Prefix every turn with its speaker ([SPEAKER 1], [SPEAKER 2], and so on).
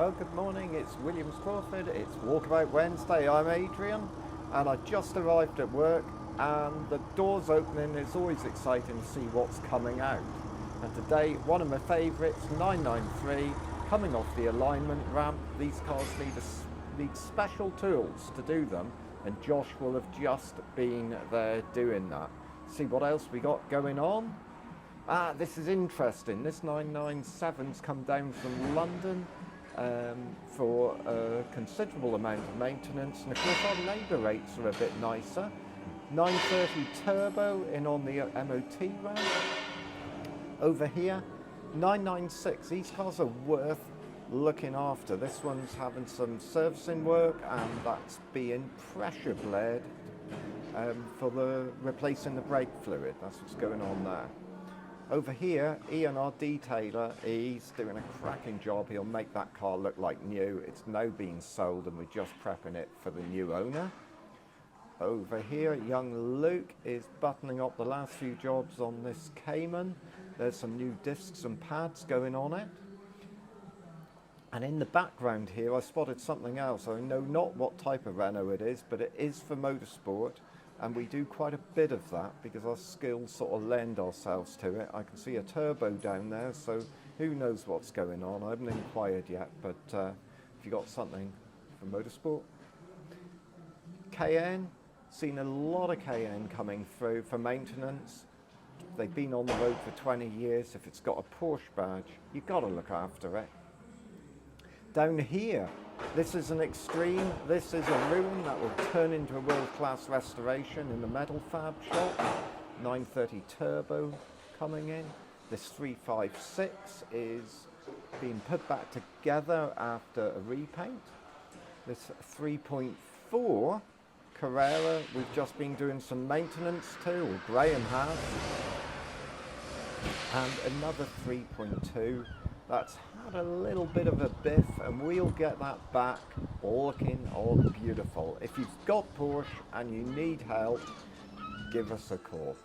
[SPEAKER 1] Well, good morning, it's Williams Crawford, it's Walkabout Wednesday, I'm Adrian, and I just arrived at work, and the doors opening. It's always exciting to see what's coming out. And today, one of my favourites, 993, coming off the alignment ramp. These cars need special tools to do them, and Josh will have just been there doing that. See what else we got going on? This is interesting. This 997's come down from London for a considerable amount of maintenance, and of course our labour rates are a bit nicer. 930 turbo in on the MOT ramp. Over here, 996. These cars are worth looking after. This one's having some servicing work, and that's being pressure bled for replacing the brake fluid. That's what's going on there. Over here, Ian, our detailer, he's doing a cracking job. He'll make that car look like new. It's now being sold and we're just prepping it for the new owner. Over here, young Luke is buttoning up the last few jobs on this Cayman. There's some new discs and pads going on it. And in the background here, I spotted something else. I know not what type of Renault it is, but it is for motorsport. And we do quite a bit of that because our skills sort of lend ourselves to it. I can see a turbo down there, so who knows what's going on. I haven't inquired yet, but if you got something for motorsport. Cayenne, seen a lot of Cayenne coming through for maintenance. They've been on the road for 20 years. If it's got a Porsche badge, you've got to look after it. Down here, this is an extreme. This is a ruin that will turn into a world-class restoration in the metal fab shop. 930 turbo coming in. This 356 is being put back together after a repaint. This 3.4 Carrera, we've just been doing some maintenance to, or Graham has. And another 3.2. That's had a little bit of a biff, and we'll get that back looking all beautiful. If you've got Porsche and you need help, give us a call.